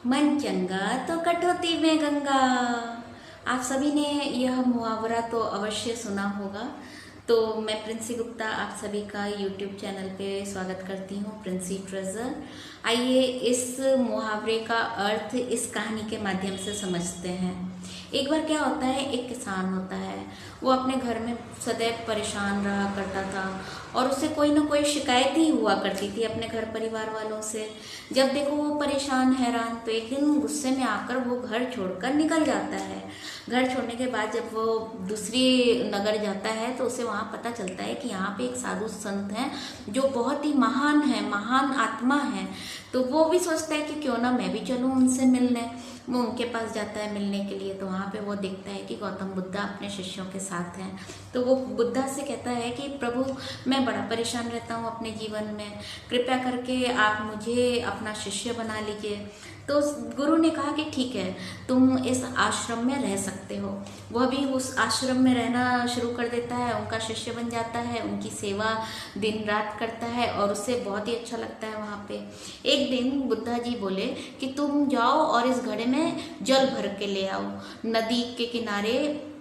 मन चंगा तो कटौती में गंगा। आप सभी ने यह मुहावरा तो अवश्य सुना होगा। तो मैं प्रिंसी गुप्ता आप सभी का यूट्यूब चैनल पे स्वागत करती हूँ, प्रिंसी ट्रेजर। आइए इस मुहावरे का अर्थ इस कहानी के माध्यम से समझते हैं। एक बार क्या होता है, एक किसान होता है, वो अपने घर में सदैव परेशान रहा करता था और उससे कोई ना कोई शिकायत ही हुआ करती थी अपने घर परिवार वालों से। जब देखो वो परेशान हैरान, तो एक दिन गुस्से में आकर वो घर छोड़कर निकल जाता है। घर छोड़ने के बाद जब वो दूसरी नगर जाता है तो उसे वहाँ पता चलता है कि यहाँ पे एक साधु संत हैं जो बहुत ही महान है, महान आत्मा है। तो वो भी सोचता है कि क्यों ना मैं भी चलूँ उनसे मिलने। वो उनके पास जाता है मिलने के लिए। तो वहाँ पे वो देखता है कि गौतम बुद्धा अपने शिष्यों के साथ हैं। तो वो बुद्धा से कहता है कि प्रभु, मैं बड़ा परेशान रहता हूँ अपने जीवन में, कृपया करके आप मुझे अपना शिष्य बना लीजिए। तो गुरु ने कहा कि ठीक है, तुम इस आश्रम में रह सकते हो। वह भी उस आश्रम में रहना शुरू कर देता है, उनका शिष्य बन जाता है, उनकी सेवा दिन रात करता है और उसे बहुत ही अच्छा लगता है वहाँ पे। एक दिन बुद्धा जी बोले कि तुम जाओ और इस घड़े में जल भर के ले आओ, नदी के किनारे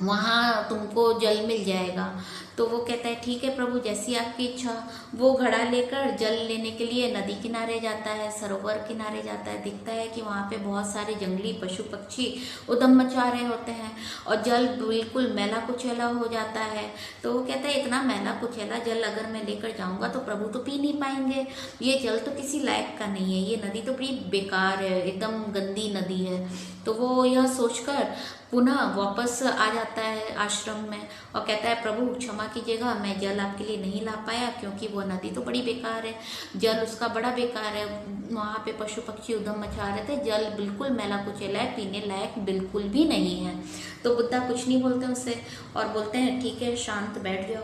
वहाँ तुमको जल मिल जाएगा। तो वो कहता है ठीक है प्रभु, जैसी आपकी इच्छा। वो घड़ा लेकर जल लेने के लिए नदी किनारे जाता है, सरोवर किनारे जाता है। दिखता है कि वहाँ पे बहुत सारे जंगली पशु पक्षी उद्यम मचा रहे होते हैं और जल बिल्कुल मैला कुचैला हो जाता है। तो वो कहता है इतना मैला कुचैला जल अगर मैं लेकर जाऊँगा तो प्रभु तो पी नहीं पाएंगे, ये जल तो किसी लायक का नहीं है, ये नदी तो बड़ी बेकार है, एकदम गंदी नदी है। तो वो यह सोचकर पुनः वापस आ जाता है आश्रम में और कहता है प्रभु क्षमा कीजिएगा, मैं जल आपके लिए नहीं ला पाया क्योंकि वो नदी तो बड़ी बेकार है, जल उसका बड़ा बेकार है, वहाँ पे पशु पक्षी उद्यम मचा रहे थे, जल बिल्कुल मैला कुचैला है, पीने लायक बिल्कुल भी नहीं है। तो बुद्धा कुछ नहीं बोलते उससे और बोलते हैं ठीक है, शांत बैठ जाओ।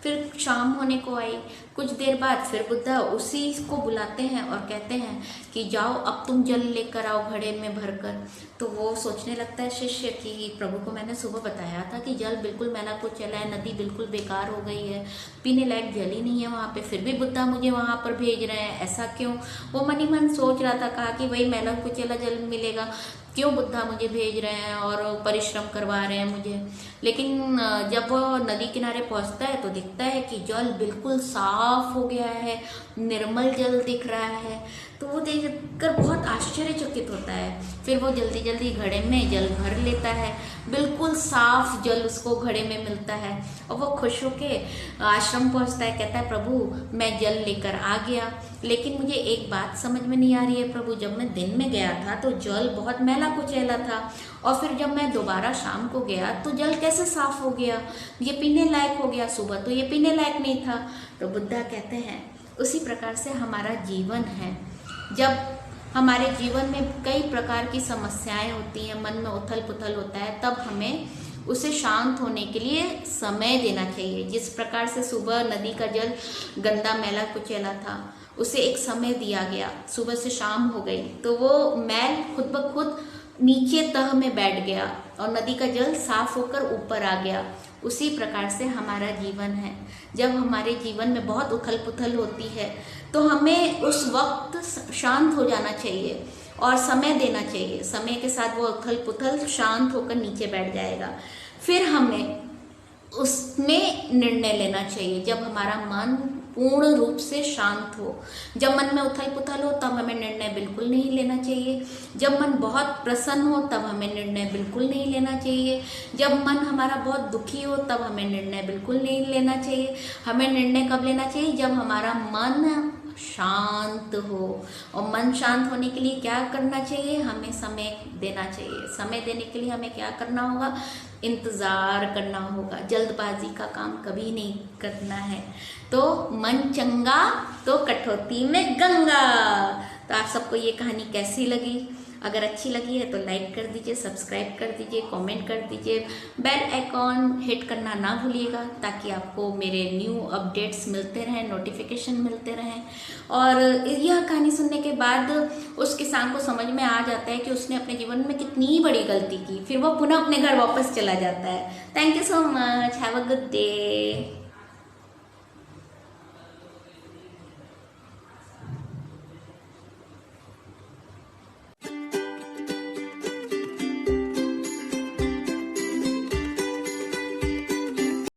फिर शाम होने को आई। कुछ देर बाद फिर बुद्धा उसी को बुलाते हैं और कहते हैं कि जाओ अब तुम जल लेकर आओ घड़े में भरकर। तो वो सोचने लगता है शिष्य कि प्रभु को मैंने सुबह बताया था कि जल बिल्कुल मैला कुचैला है, नदी बिल्कुल बेकार हो गई है, पीने लायक जल ही नहीं है वहाँ पे, फिर भी बुद्धा मुझे वहाँ पर भेज रहे हैं, ऐसा क्यों? वो मन ही मन सोच रहा था, कहा कि वही मैला कुचैला जल मिलेगा, क्यों बुद्धा मुझे भेज रहे हैं और परिश्रम करवा रहे हैं मुझे। लेकिन जब वो नदी किनारे पहुंचता है तो दिखता है कि जल बिल्कुल साफ हो गया है, निर्मल जल दिख रहा है। तो वो देखकर बहुत आश्चर्यचकित होता है। फिर वो जल्दी जल्दी घड़े में जल भर लेता है, बिल्कुल साफ जल उसको घड़े में मिलता है और वो खुश होके आश्रम पहुंचता है। कहता है प्रभु मैं जल लेकर आ गया, लेकिन मुझे एक बात समझ में नहीं आ रही है प्रभु, जब मैं दिन में गया था तो जल बहुत मैला कुचैला था और फिर जब मैं दोबारा शाम को गया तो जल कैसे साफ हो गया, ये पीने लायक हो गया, सुबह तो ये पीने लायक नहीं था। तो बुद्धा कहते हैं उसी प्रकार से हमारा जीवन है। जब हमारे जीवन में कई प्रकार की समस्याएं होती हैं, मन में उथल पुथल होता है, तब हमें उसे शांत होने के लिए समय देना चाहिए। जिस प्रकार से सुबह नदी का जल गंदा मैला कुचैला था, उसे एक समय दिया गया, सुबह से शाम हो गई तो वो मैल खुद ब खुद नीचे तह में बैठ गया और नदी का जल साफ होकर ऊपर आ गया। उसी प्रकार से हमारा जीवन है। जब हमारे जीवन में बहुत उथल पुथल होती है तो हमें उस वक्त शांत हो जाना चाहिए और समय देना चाहिए। समय के साथ वो उथल पुथल शांत होकर नीचे बैठ जाएगा। फिर हमें उसमें निर्णय लेना चाहिए जब हमारा मन पूर्ण रूप से शांत हो। जब मन में उथल पुथल हो तब हमें निर्णय बिल्कुल नहीं लेना चाहिए। जब मन बहुत प्रसन्न हो तब हमें निर्णय बिल्कुल नहीं लेना चाहिए। जब मन हमारा बहुत दुखी हो तब हमें निर्णय बिल्कुल नहीं लेना चाहिए। हमें निर्णय कब लेना चाहिए? जब हमारा मन शांत हो। और मन शांत होने के लिए क्या करना चाहिए? हमें समय देना चाहिए। समय देने के लिए हमें क्या करना होगा? इंतज़ार करना होगा। जल्दबाजी का काम कभी नहीं करना है। तो मन चंगा तो कटौती में गंगा। तो आप सबको ये कहानी कैसी लगी? अगर अच्छी लगी है तो लाइक कर दीजिए, सब्सक्राइब कर दीजिए, कमेंट कर दीजिए, बेल आइकॉन हिट करना ना भूलिएगा ताकि आपको मेरे न्यू अपडेट्स मिलते रहें, नोटिफिकेशन मिलते रहें। और यह कहानी सुनने के बाद उस किसान को समझ में आ जाता है कि उसने अपने जीवन में कितनी बड़ी गलती की। फिर वो पुनः अपने घर वापस चला जाता है। Thank you so much, have a good day.